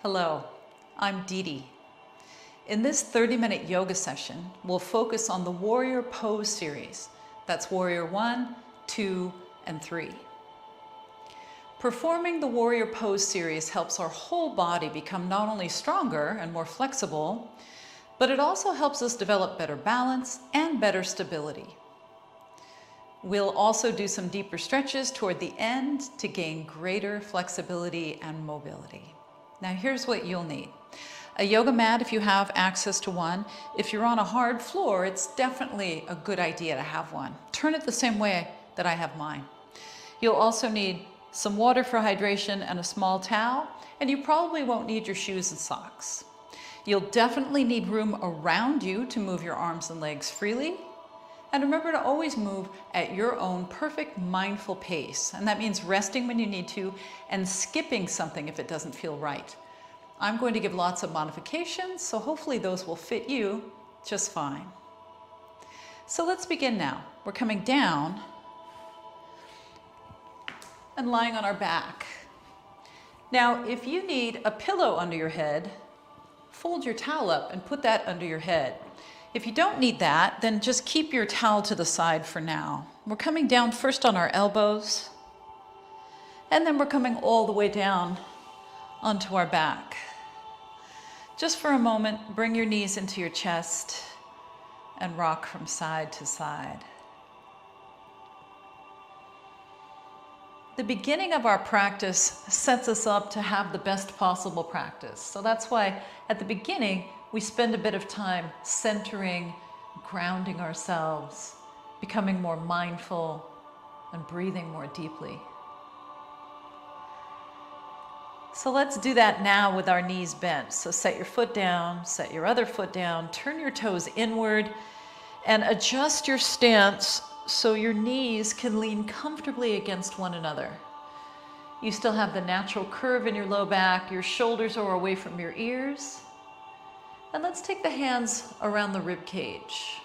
Hello, I'm DeDe. In this 30-minute yoga session, we'll focus on the Warrior Pose series. That's Warrior 1, 2, and 3. Performing the Warrior Pose series helps our whole body become not only stronger and more flexible, but it also helps us develop better balance and better stability. We'll also do some deeper stretches toward the end to gain greater flexibility and mobility. Now here's what you'll need. A yoga mat if you have access to one. If you're on a hard floor, it's definitely a good idea to have one. Turn it the same way that I have mine. You'll also need some water for hydration and a small towel, and you probably won't need your shoes and socks. You'll definitely need room around you to move your arms and legs freely. And remember to always move at your own perfect mindful pace. And that means resting when you need to and skipping something if it doesn't feel right. I'm going to give lots of modifications, so hopefully those will fit you just fine. So let's begin now. We're coming down and lying on our back. Now, if you need a pillow under your head, fold your towel up and put that under your head. If you don't need that, then just keep your towel to the side for now. We're coming down first on our elbows, and then we're coming all the way down onto our back. Just for a moment, bring your knees into your chest and rock from side to side. The beginning of our practice sets us up to have the best possible practice. So that's why at the beginning, we spend a bit of time centering, grounding ourselves, becoming more mindful, and breathing more deeply. So let's do that now with our knees bent. So set your foot down, set your other foot down, turn your toes inward, and adjust your stance so your knees can lean comfortably against one another. You still have the natural curve in your low back, your shoulders are away from your ears. And let's take the hands around the rib cage.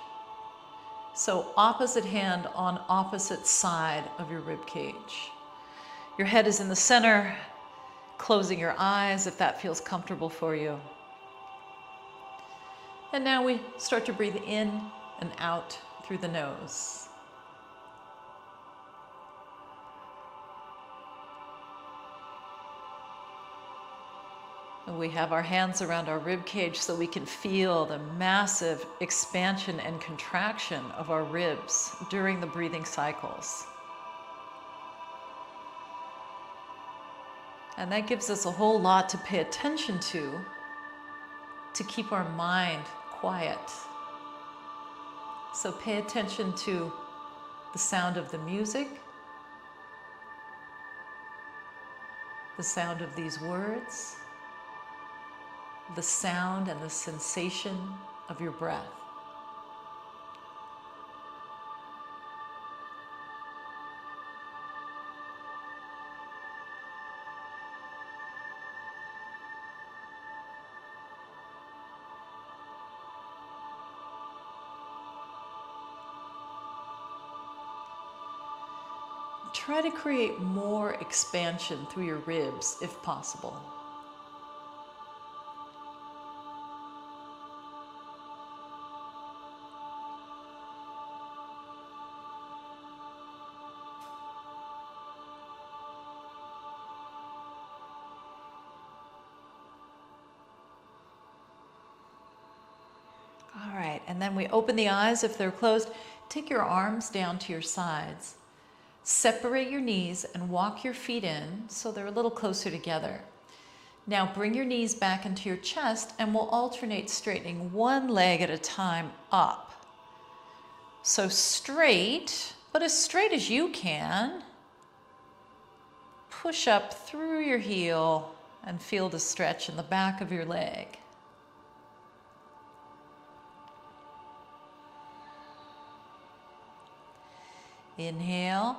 So opposite hand on opposite side of your rib cage. Your head is in the center, closing your eyes if that feels comfortable for you. And now we start to breathe in and out through the nose. We have our hands around our rib cage so we can feel the massive expansion and contraction of our ribs during the breathing cycles. And that gives us a whole lot to pay attention to keep our mind quiet. So pay attention to the sound of the music, the sound of these words, the sound and the sensation of your breath. Try to create more expansion through your ribs if possible. All right, and then we open the eyes if they're closed. Take your arms down to your sides. Separate your knees and walk your feet in so they're a little closer together. Now bring your knees back into your chest and we'll alternate straightening one leg at a time up. So straight, but as straight as you can. Push up through your heel and feel the stretch in the back of your leg. Inhale,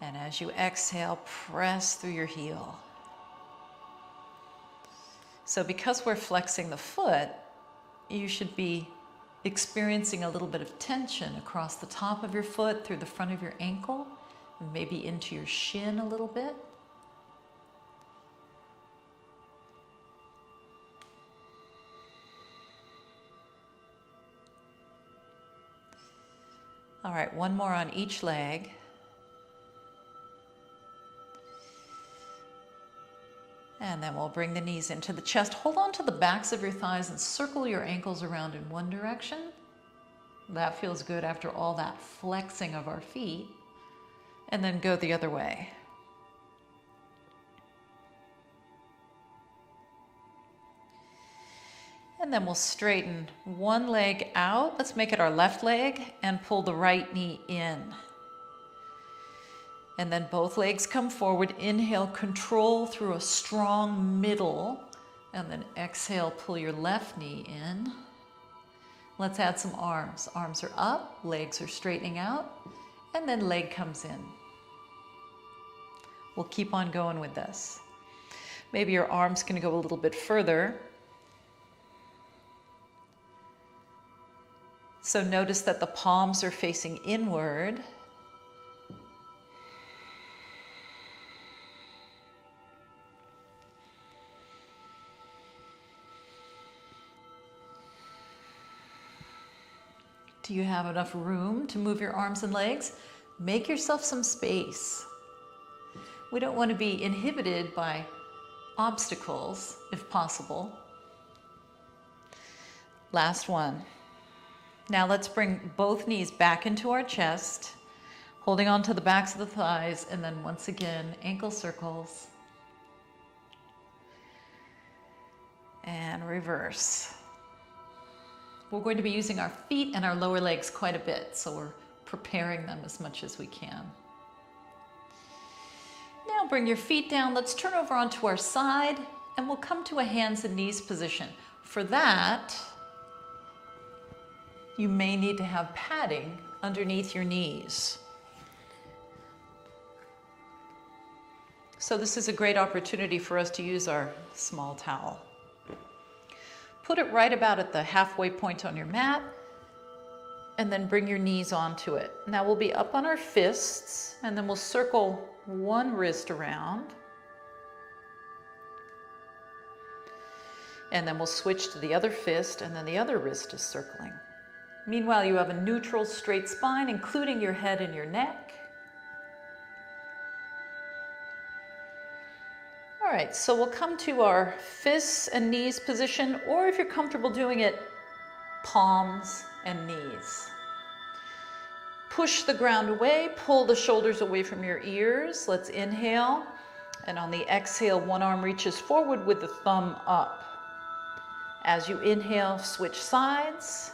and as you exhale, press through your heel. So because we're flexing the foot, you should be experiencing a little bit of tension across the top of your foot, through the front of your ankle, and maybe into your shin a little bit. All right, one more on each leg. And then we'll bring the knees into the chest. Hold on to the backs of your thighs and circle your ankles around in one direction. That feels good after all that flexing of our feet. And then go the other way. And then we'll straighten one leg out. Let's make it our left leg and pull the right knee in. And then both legs come forward. Inhale, control through a strong middle. And then exhale, pull your left knee in. Let's add some arms. Arms are up, legs are straightening out, and then leg comes in. We'll keep on going with this. Maybe your arms can go a little bit further. So notice that the palms are facing inward. Do you have enough room to move your arms and legs? Make yourself some space. We don't want to be inhibited by obstacles, if possible. Last one. Now let's bring both knees back into our chest, holding on to the backs of the thighs, and then once again, ankle circles. And reverse. We're going to be using our feet and our lower legs quite a bit, so we're preparing them as much as we can. Now bring your feet down. Let's turn over onto our side, and we'll come to a hands and knees position. For that, you may need to have padding underneath your knees. So this is a great opportunity for us to use our small towel. Put it right about at the halfway point on your mat, and then bring your knees onto it. Now we'll be up on our fists, and then we'll circle one wrist around. And then we'll switch to the other fist, and then the other wrist is circling. Meanwhile, you have a neutral straight spine, including your head and your neck. All right, so we'll come to our fists and knees position, or if you're comfortable doing it, palms and knees. Push the ground away, pull the shoulders away from your ears. Let's inhale, and on the exhale, one arm reaches forward with the thumb up. As you inhale, switch sides.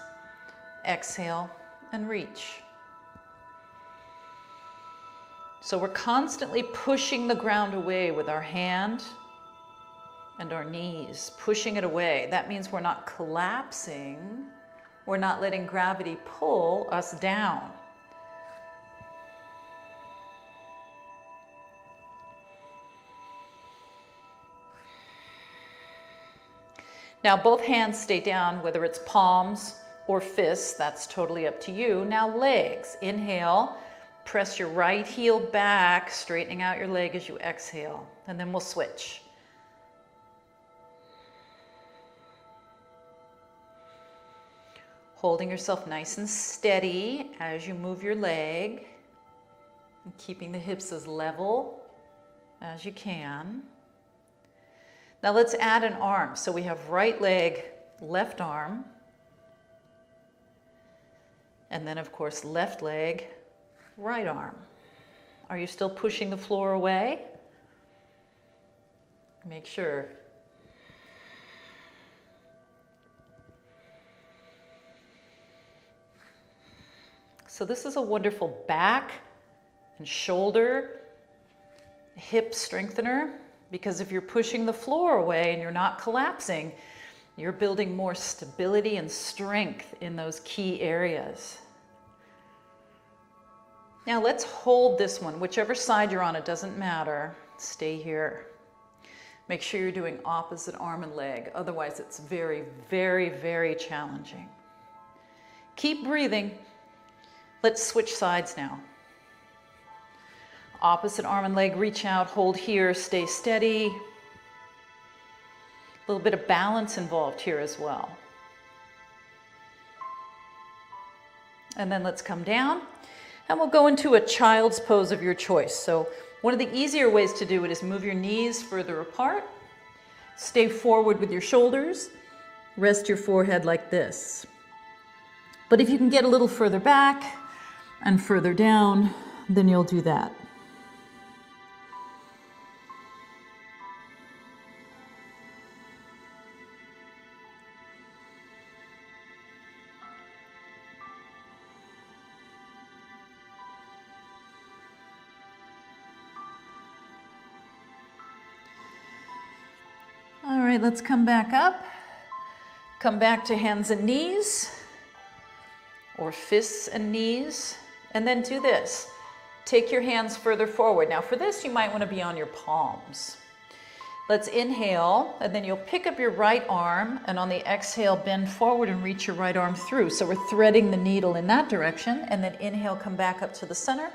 Exhale and reach. So we're constantly pushing the ground away with our hand and our knees, pushing it away. That means we're not collapsing. We're not letting gravity pull us down. Now both hands stay down, whether it's palms or fists, that's totally up to you. Now legs, inhale, press your right heel back, straightening out your leg as you exhale, and then we'll switch. Holding yourself nice and steady as you move your leg, and keeping the hips as level as you can. Now let's add an arm. So we have right leg, left arm, and then of course left leg, right arm. Are you still pushing the floor away? Make sure. So this is a wonderful back and shoulder, hip strengthener, because if you're pushing the floor away and you're not collapsing, you're building more stability and strength in those key areas. Now let's hold this one, whichever side you're on, it doesn't matter. Stay here. Make sure you're doing opposite arm and leg. Otherwise, it's very, very, very challenging. Keep breathing. Let's switch sides now. Opposite arm and leg, reach out, hold here, stay steady. A little bit of balance involved here as well. And then let's come down and we'll go into a child's pose of your choice. So one of the easier ways to do it is move your knees further apart, stay forward with your shoulders, rest your forehead like this. But if you can get a little further back and further down, then you'll do that. All right, let's come back up. Come back to hands and knees, or fists and knees, and then do this. Take your hands further forward. Now for this, you might want to be on your palms. Let's inhale, and then you'll pick up your right arm, and on the exhale, bend forward and reach your right arm through. So we're threading the needle in that direction, and then inhale, come back up to the center,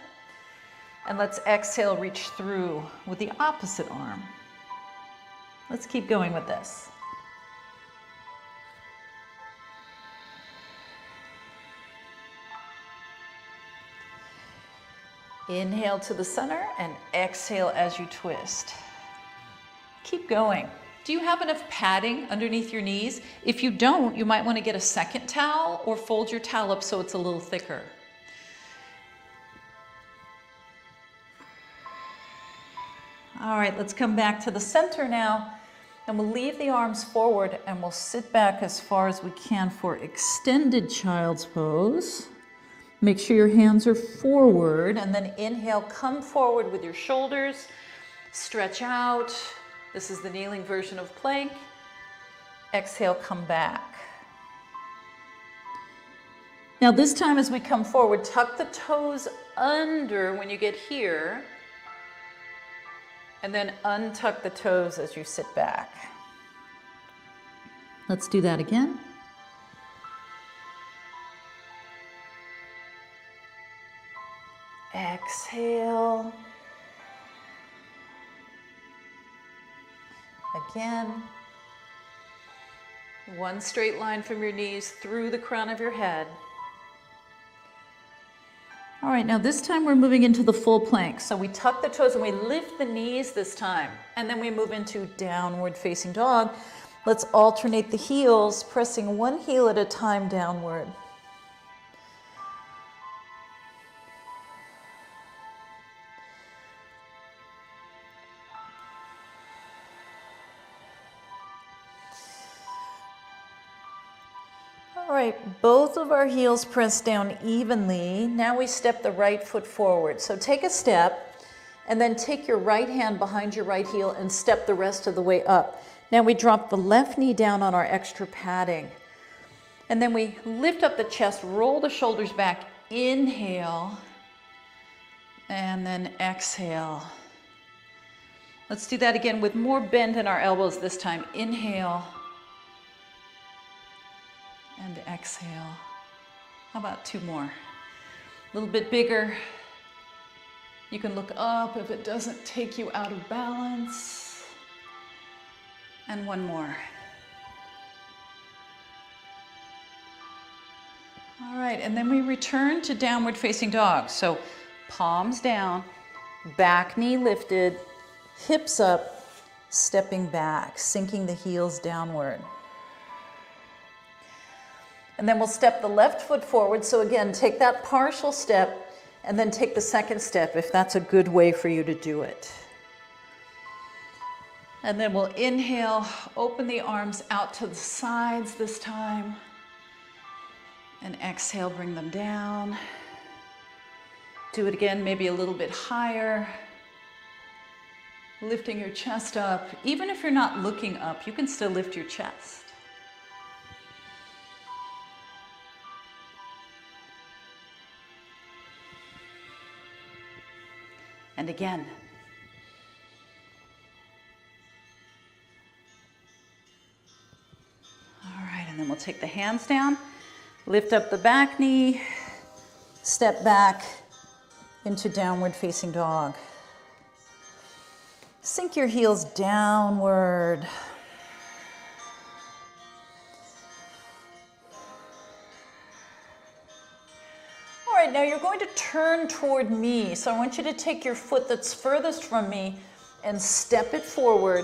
and let's exhale, reach through with the opposite arm. Let's keep going with this. Inhale to the center and exhale as you twist. Keep going. Do you have enough padding underneath your knees? If you don't, you might want to get a second towel or fold your towel up so it's a little thicker. All right, let's come back to the center now, and we'll leave the arms forward and we'll sit back as far as we can for extended child's pose. Make sure your hands are forward, and then inhale, come forward with your shoulders, stretch out. This is the kneeling version of plank. Exhale, come back. Now this time as we come forward, tuck the toes under when you get here, and then untuck the toes as you sit back. Let's do that again. Exhale. Again. One straight line from your knees through the crown of your head. All right, now this time we're moving into the full plank. So we tuck the toes and we lift the knees this time. And then we move into downward facing dog. Let's alternate the heels, pressing one heel at a time downward. All right, both of our heels press down evenly. Now we step the right foot forward. So take a step and then take your right hand behind your right heel and step the rest of the way up. Now we drop the left knee down on our extra padding. And then we lift up the chest, roll the shoulders back, inhale, and then exhale. Let's do that again with more bend in our elbows this time. Inhale. And exhale. How about two more? A little bit bigger. You can look up if it doesn't take you out of balance. And one more. All right, and then we return to downward facing dog. So palms down, back knee lifted, hips up, stepping back, sinking the heels downward. And then we'll step the left foot forward. So again, take that partial step and then take the second step if that's a good way for you to do it. And then we'll inhale, open the arms out to the sides this time. And exhale, bring them down. Do it again, maybe a little bit higher. Lifting your chest up. Even if you're not looking up, you can still lift your chest. And again. All right, and then we'll take the hands down, lift up the back knee, step back into downward facing dog. Sink your heels downward. now you're going to turn toward me. So I want you to take your foot that's furthest from me and step it forward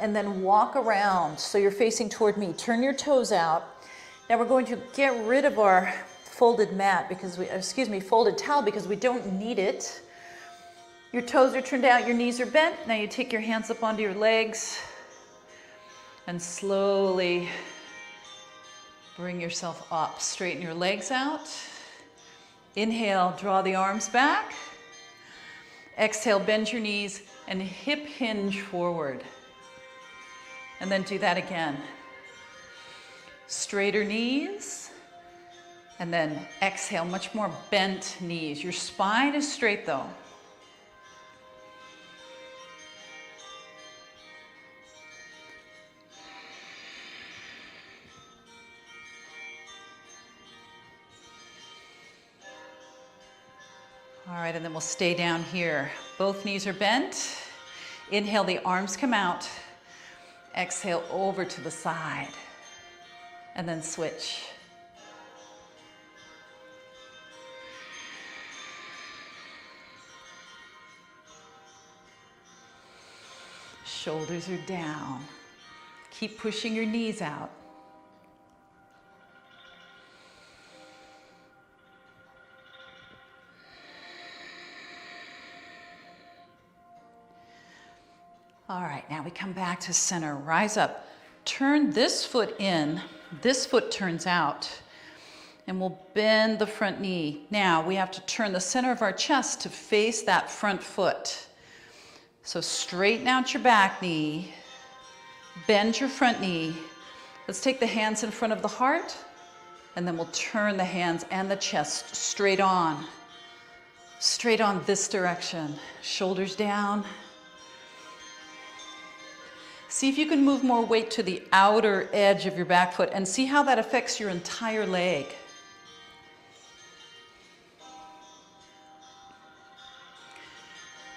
and then walk around. So you're facing toward me. Turn your toes out. Now we're going to get rid of our folded mat because folded towel because we don't need it. Your toes are turned out, your knees are bent. Now you take your hands up onto your legs and slowly bring yourself up. Straighten your legs out. Inhale, draw the arms back. Exhale, bend your knees and hip hinge forward. And then do that again. Straighter knees. And then exhale, much more bent knees. Your spine is straight though. All right, and then we'll stay down here. Both knees are bent. Inhale, the arms come out. Exhale, over to the side. And then switch. Shoulders are down. Keep pushing your knees out. All right, now we come back to center. Rise up. Turn this foot in. This foot turns out. And we'll bend the front knee. Now we have to turn the center of our chest to face that front foot. So straighten out your back knee. Bend your front knee. Let's take the hands in front of the heart. And then we'll turn the hands and the chest straight on. Straight on this direction. Shoulders down. See if you can move more weight to the outer edge of your back foot and see how that affects your entire leg.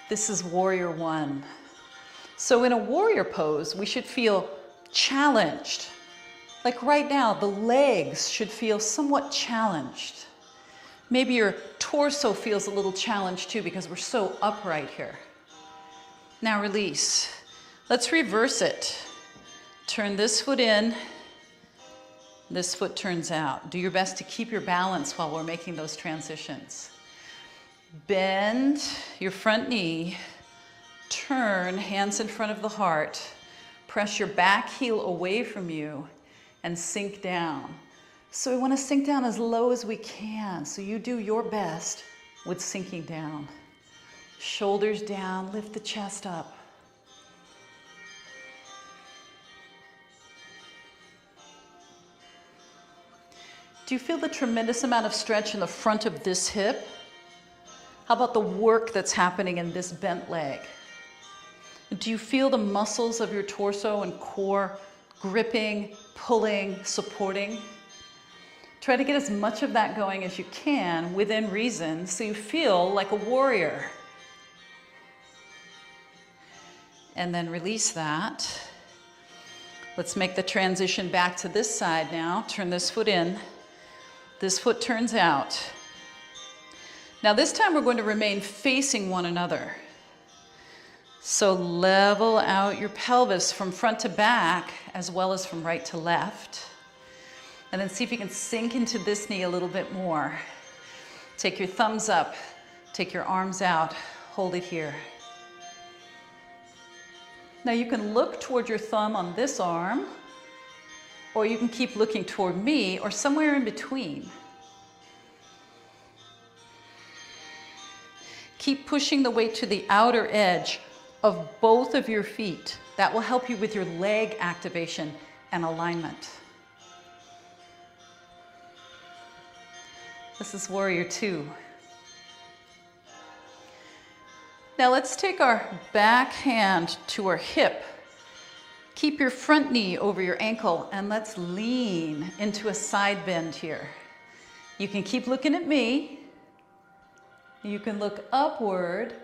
This is warrior one. So in a warrior pose, we should feel challenged. Like right now, the legs should feel somewhat challenged. Maybe your torso feels a little challenged too because we're so upright here. Now release. Let's reverse it. Turn this foot in, this foot turns out. Do your best to keep your balance while we're making those transitions. Bend your front knee, turn, hands in front of the heart, press your back heel away from you and sink down. So we want to sink down as low as we can. So you do your best with sinking down. Shoulders down, lift the chest up. Do you feel the tremendous amount of stretch in the front of this hip? How about the work that's happening in this bent leg? Do you feel the muscles of your torso and core gripping, pulling, supporting? Try to get as much of that going as you can within reason so you feel like a warrior. And then release that. Let's make the transition back to this side now. Turn this foot in. This foot turns out. Now this time we're going to remain facing one another. So level out your pelvis from front to back as well as from right to left. And then see if you can sink into this knee a little bit more. Take your thumbs up, take your arms out, hold it here. Now you can look toward your thumb on this arm, or you can keep looking toward me, or somewhere in between. Keep pushing the weight to the outer edge of both of your feet. That will help you with your leg activation and alignment. This is warrior two. Now let's take our back hand to our hip. Keep your front knee over your ankle and let's lean into a side bend here. You can keep looking at me. You can look upward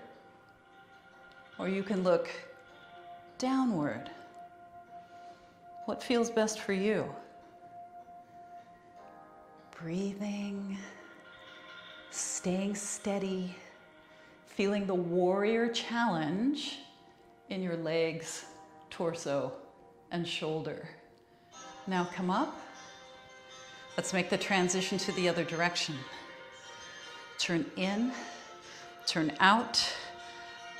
or you can look downward. What feels best for you? Breathing staying steady, feeling the warrior challenge in your legs, torso, and shoulder. Now come up. Let's make the transition to the other direction. Turn in, turn out,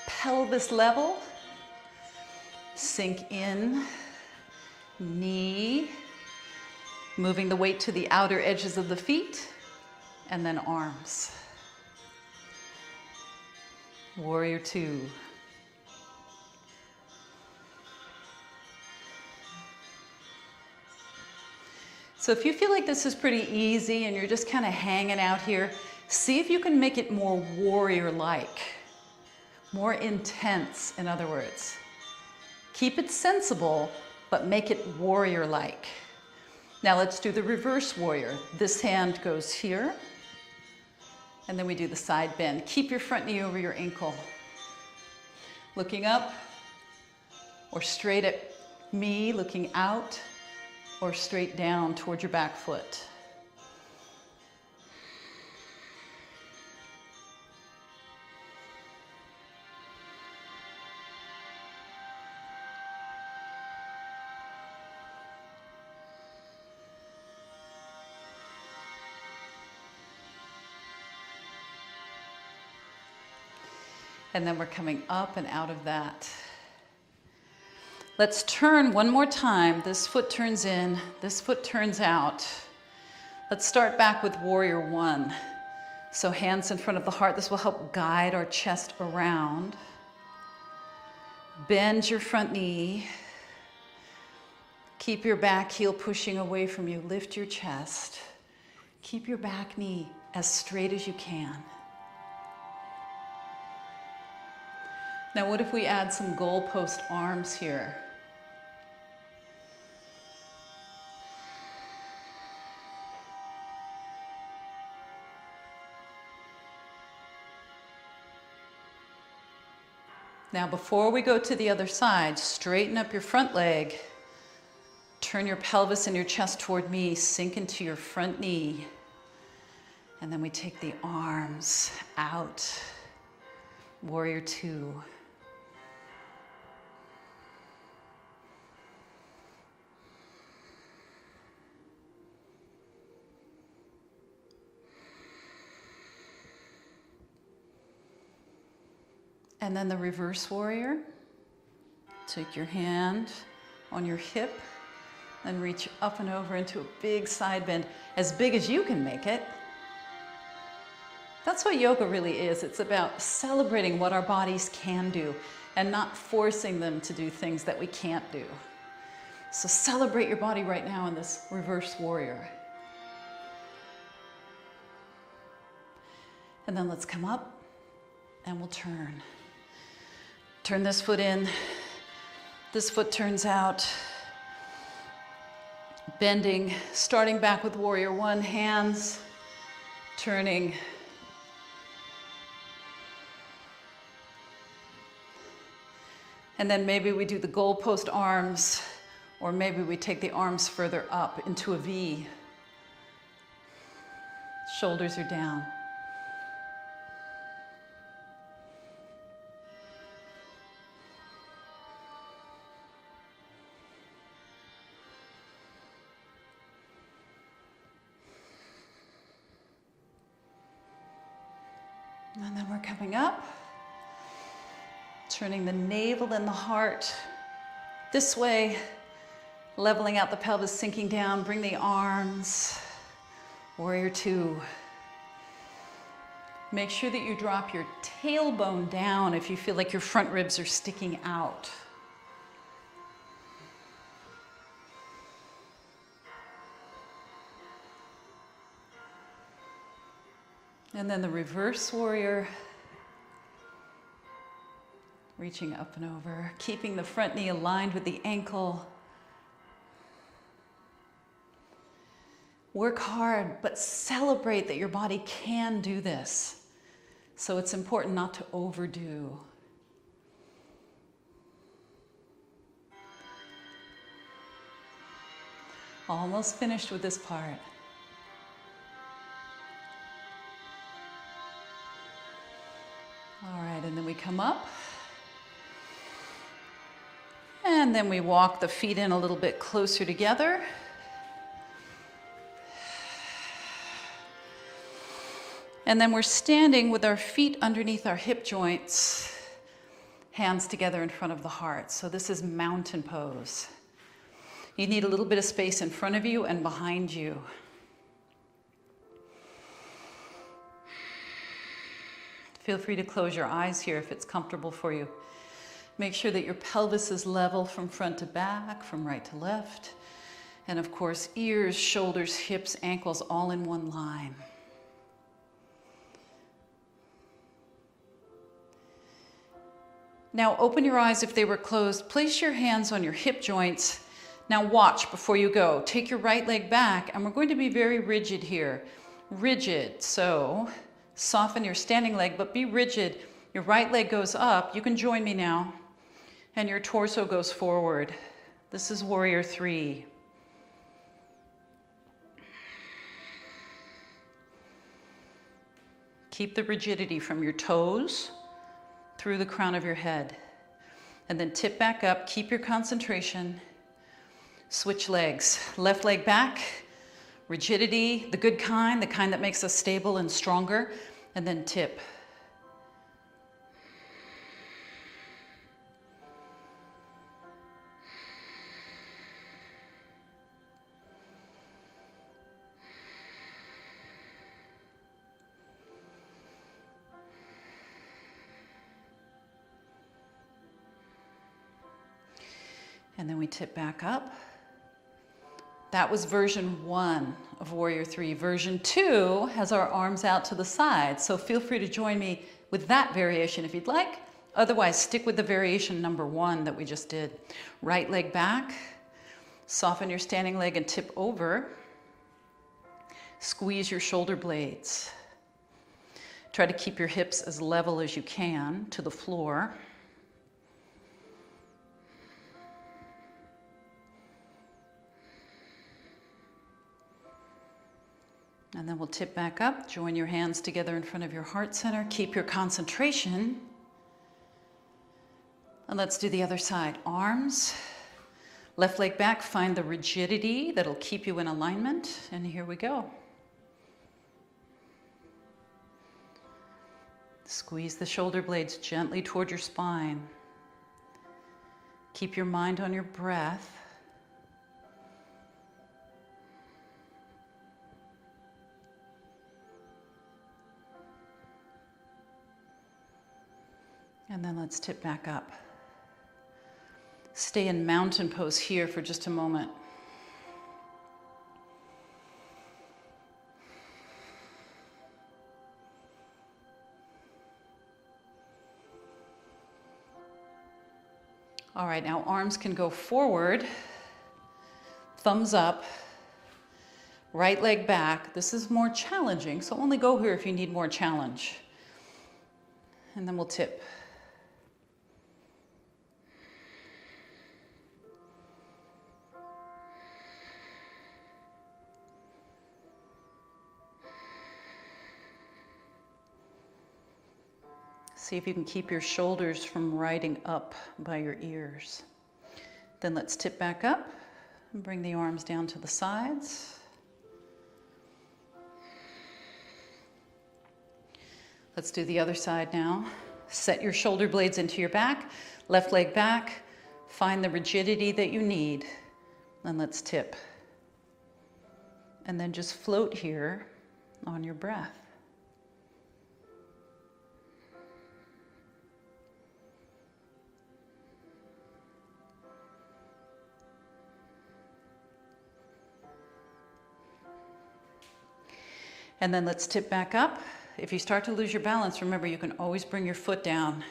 pelvis level, sink in, knee, moving the weight to the outer edges of the feet, and then arms. Warrior two. So if you feel like this is pretty easy and you're just kind of hanging out here, see if you can make it more warrior-like, more intense, in other words. Keep it sensible, but make it warrior-like. Now let's do the reverse warrior. This hand goes here, and then we do the side bend. Keep your front knee over your ankle. Looking up, or straight at me, looking out, or straight down toward your back foot. And then we're coming up and out of that. Let's turn one more time. This foot turns in, this foot turns out. Let's start back with warrior one. So hands in front of the heart. This will help guide our chest around. Bend your front knee. Keep your back heel pushing away from you. Lift your chest. Keep your back knee as straight as you can. Now what if we add some goalpost arms here? Now before we go to the other side, straighten up your front leg. Turn your pelvis and your chest toward me. Sink into your front knee. And then we take the arms out. Warrior two. And then the reverse warrior. Take your hand on your hip and reach up and over into a big side bend, as big as you can make it. That's what yoga really is. It's about celebrating what our bodies can do and not forcing them to do things that we can't do. So celebrate your body right now in this reverse warrior. And then let's come up and we'll turn. Turn this foot in, this foot turns out. Bending, starting back with warrior one, hands, turning. And then maybe we do the goalpost arms, or maybe we take the arms further up into a V. Shoulders are down. And then we're coming up, turning the navel and the heart this way, leveling out the pelvis, sinking down, bring the arms, warrior two. Make sure that you drop your tailbone down if you feel like your front ribs are sticking out. And then the reverse warrior, reaching up and over, keeping the front knee aligned with the ankle. Work hard, but celebrate that your body can do this. So it's important not to overdo. Almost finished with this part. All right, and then we come up. And then we walk the feet in a little bit closer together. And then we're standing with our feet underneath our hip joints, hands together in front of the heart. So this is mountain pose. You need a little bit of space in front of you and behind you. Feel free to close your eyes here if it's comfortable for you. Make sure that your pelvis is level from front to back, from right to left. And of course, ears, shoulders, hips, ankles, all in one line. Now open your eyes if they were closed. Place your hands on your hip joints. Now watch before you go. Take your right leg back, and we're going to be very rigid here. Rigid, so soften your standing leg, but be rigid. Your right leg goes up. You can join me now. And your torso goes forward. This is warrior 3. Keep the rigidity from your toes through the crown of your head. And then tip back up, keep your concentration. Switch legs, left leg back, rigidity, the good kind, the kind that makes us stable and stronger, and then tip. And then we tip back up. That was version 1 of Warrior 3. Version 2 has our arms out to the side. So feel free to join me with that variation if you'd like. Otherwise, stick with the variation number 1 that we just did. Right leg back, soften your standing leg and tip over. Squeeze your shoulder blades. Try to keep your hips as level as you can to the floor. And then we'll tip back up, join your hands together in front of your heart center, keep your concentration. And let's do the other side. Arms, left leg back, find the rigidity that'll keep you in alignment. And here we go. Squeeze the shoulder blades gently toward your spine. Keep your mind on your breath. And then let's tip back up. Stay in mountain pose here for just a moment. All right, now arms can go forward, thumbs up, right leg back. This is more challenging, so only go here if you need more challenge. And then we'll tip. See if you can keep your shoulders from riding up by your ears. Then let's tip back up and bring the arms down to the sides. Let's do the other side now. Set your shoulder blades into your back, left leg back, find the rigidity that you need, and let's tip. And then just float here on your breath. And then let's tip back up. If you start to lose your balance, remember you can always bring your foot down.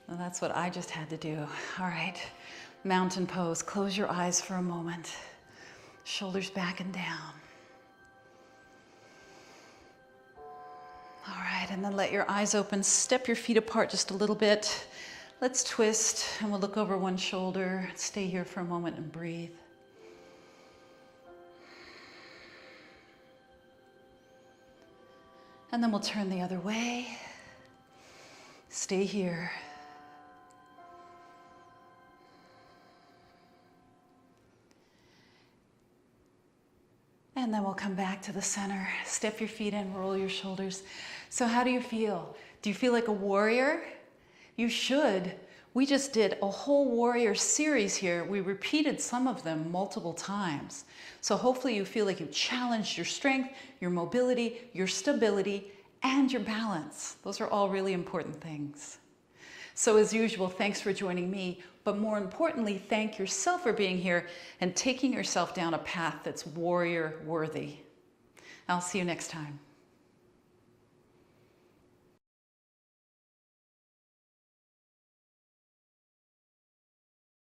Well, that's what I just had to do. All right, mountain pose. Close your eyes for a moment. Shoulders back and down. All right, and then let your eyes open. Step your feet apart just a little bit. Let's twist, and we'll look over one shoulder. Stay here for a moment and breathe. And then we'll turn the other way. Stay here. And then we'll come back to the center. Step your feet in, roll your shoulders. So how do you feel? Do you feel like a warrior? You should. We just did a whole warrior series here. We repeated some of them multiple times. So hopefully you feel like you challenged your strength, your mobility, your stability, and your balance. Those are all really important things. So as usual, thanks for joining me, but more importantly, thank yourself for being here and taking yourself down a path that's warrior worthy. I'll see you next time.